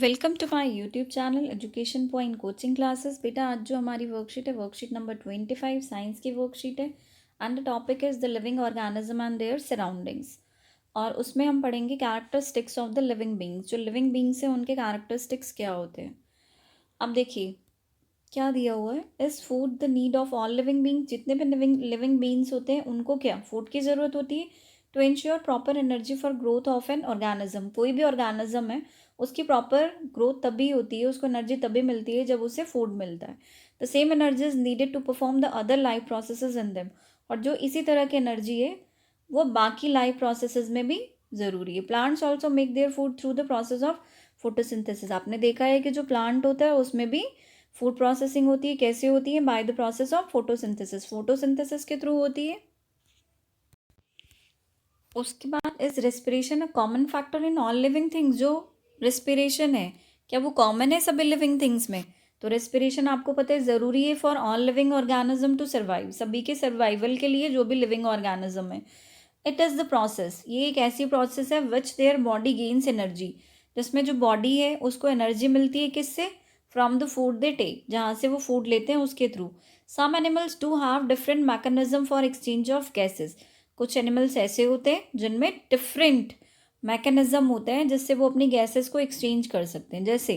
Welcome to my YouTube channel education point coaching classes. बेटा आज जो हमारी वर्कशीट है वर्कशीट नंबर 25 साइंस की वर्कशीट है and the topic is the living organism and their surroundings. और उसमें हम पढ़ेंगे characteristics of the living beings. जो लिविंग बींग्स हैं उनके कैरेक्टरिस्टिक्स क्या होते हैं। अब देखिए क्या दिया हुआ है, is food the need of all living beings. जितने भी लिविंग बींग्स होते हैं उनको क्या फूड की ज़रूरत होती है to ensure proper energy for growth of an organism. कोई भी ऑर्गेनिज्म है उसकी प्रॉपर ग्रोथ तभी होती है, उसको एनर्जी तभी मिलती है जब उसे फूड मिलता है। The same energy is needed to perform the other life processes in them. और जो इसी तरह की एनर्जी है वो बाकी लाइफ प्रोसेसेस में भी ज़रूरी है। Plants also make their food through the process of photosynthesis. आपने देखा है कि जो प्लांट होता है उसमें भी फूड प्रोसेसिंग होती है। कैसे होती है? By the process of photosynthesis. Photosynthesis के थ्रू होती है। उसके बाद is respiration a common factor in all living things. जो रेस्पिरेशन है क्या वो कॉमन है सभी लिविंग थिंग्स में? तो रेस्पिरेशन आपको पता है ज़रूरी है for all living organism to survive. सभी के सर्वाइवल के लिए जो भी लिविंग ऑर्गेनिज्म है। इट इज़ द प्रोसेस, ये एक ऐसी प्रोसेस है which their body gains energy, जिसमें जो बॉडी है उसको एनर्जी मिलती है किससे? From the food they take, जहाँ से वो फूड लेते हैं उसके through. Some animals do have different mechanism for exchange of gases. कुछ एनिमल्स ऐसे होते हैं जिनमें डिफरेंट मैकेनिज्म होते हैं जिससे वो अपनी गैसेस को एक्सचेंज कर सकते हैं। जैसे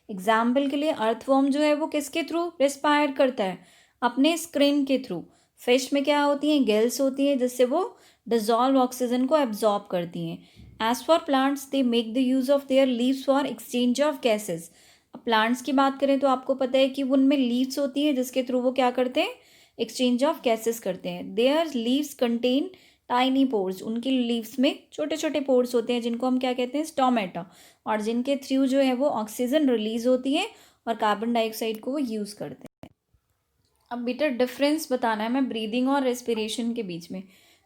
एग्जाम्पल के लिए अर्थवॉर्म जो है वो किसके थ्रू रिस्पायर करता है? अपने स्क्रीन के थ्रू। फिश में क्या होती हैं? गिल्स होती हैं जिससे वो डिजॉल्व ऑक्सीजन को एब्जॉर्ब करती हैं। As for plants they make the use of their leaves for exchange of gases. अब प्लांट्स की बात करें तो आपको पता है कि उनमें लीव्स होती हैं जिसके थ्रू वो क्या करते हैं? एक्सचेंज ऑफ गैसेस करते हैं। There leaves contain tiny pores. उनकी लीव्स में छोटे छोटे पोर्स होते हैं जिनको हम क्या कहते हैं? स्टोमेटा। और जिनके थ्रू जो है वो ऑक्सीजन रिलीज होती है और कार्बन डाइऑक्साइड को वो यूज़ करते हैं। अब बेटा डिफरेंस बताना है मैं ब्रीदिंग और रेस्पिरेशन के बीच में।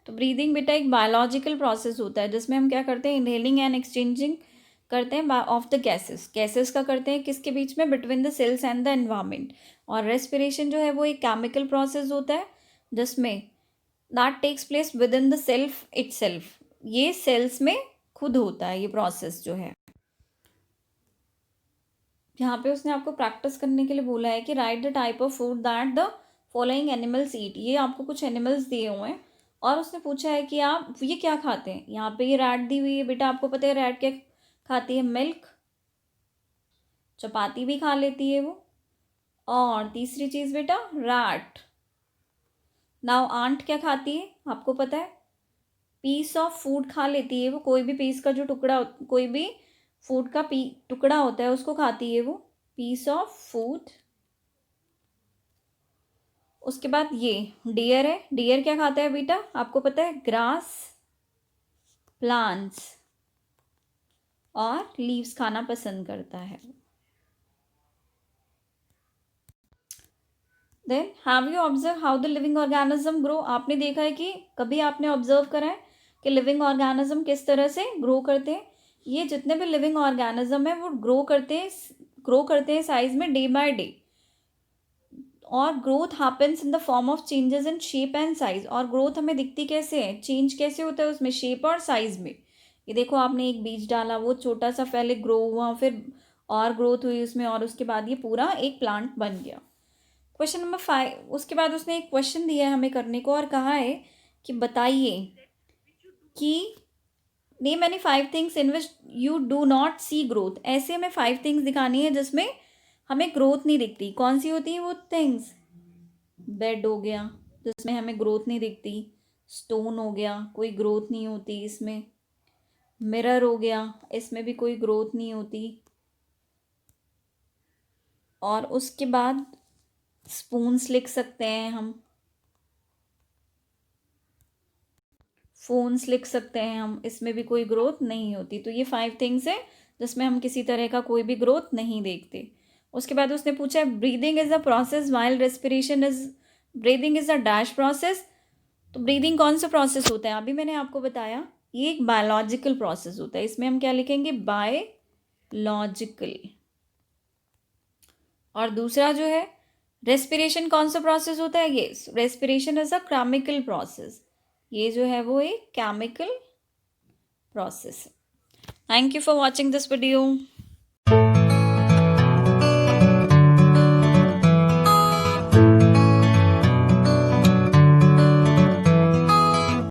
तो ब्रीदिंग बेटा एक बायोलॉजिकल प्रोसेस होता है जिसमें हम क्या करते हैं? इनहेलिंग एंड एक्सचेंजिंग करते हैं ऑफ द गैसेस का करते हैं किसके बीच में? Between the cells and the environment. और रेस्पिरेशन जो है वो एक केमिकल प्रोसेस होता है जिसमें that takes place within the self itself. ये सेल्स में खुद होता है ये प्रोसेस जो है। यहाँ पे उसने आपको प्रैक्टिस करने के लिए बोला है कि right the type of food that the following animals eat. ये आपको कुछ एनिमल्स दिए हुए हैं और उसने पूछा है कि आप ये क्या खाते हैं। यहाँ पे ये रैट दी हुई है बेटा, आपको पता है रैट क्या खाती है? मिल्क, चपाती भी खा लेती है वो। और तीसरी चीज़ बेटा रैट। नाउ आंट क्या खाती है आपको पता है? पीस ऑफ फूड खा लेती है वो। कोई भी पीस का जो टुकड़ा, कोई भी फूड का टुकड़ा होता है उसको खाती है वो, पीस ऑफ फूड। उसके बाद ये डियर है। डियर क्या खाता है बेटा आपको पता है? ग्रास, प्लांट्स और लीव्स खाना पसंद करता है। Then have you observe how the living organism grow. आपने देखा है कि कभी आपने ऑब्जर्व करा है कि लिविंग ऑर्गेनिज्म किस तरह से ग्रो करते हैं? ये जितने भी लिविंग ऑर्गेनिज्म है वो ग्रो करते हैं साइज में डे बाय डे। और growth happens in the form of changes in shape and size. और ग्रोथ हमें दिखती कैसे है? चेंज कैसे होता है उसमें? शेप और साइज में। ये देखो आपने एक बीज डाला, वो छोटा सा पहले ग्रो हुआ, फिर और ग्रोथ हुई उसमें, और उसके बाद ये पूरा एक प्लांट बन गया। Question number 5। उसके बाद उसने एक क्वेश्चन दिया है हमें करने को और कहा है कि बताइए कि name any 5 things in which you do not see growth. ऐसे हमें 5 थिंग्स दिखानी है जिसमें हमें ग्रोथ नहीं दिखती। कौन सी होती है वो थिंग्स? बेड हो गया जिसमें हमें ग्रोथ नहीं दिखती। स्टोन हो गया, कोई ग्रोथ नहीं होती इसमें। मिरर हो गया, इसमें भी कोई ग्रोथ नहीं होती। और उसके बाद स्पून्स लिख सकते हैं हम, फोन्स लिख सकते हैं हम, इसमें भी कोई ग्रोथ नहीं होती। तो ये 5 थिंग्स है जिसमें हम किसी तरह का कोई भी ग्रोथ नहीं देखते। उसके बाद उसने पूछा है breathing is a process while respiration is, breathing is a dash process. तो ब्रीदिंग कौन सा प्रोसेस होता है? अभी मैंने आपको बताया ये एक बायोलॉजिकल प्रोसेस होता है। इसमें हम क्या लिखेंगे? बायोलॉजिकल। और दूसरा जो है रेस्पिरेशन कौन सा प्रोसेस होता है? ये respiration is a chemical process. ये जो है वो एक chemical process. Thank you for watching this video.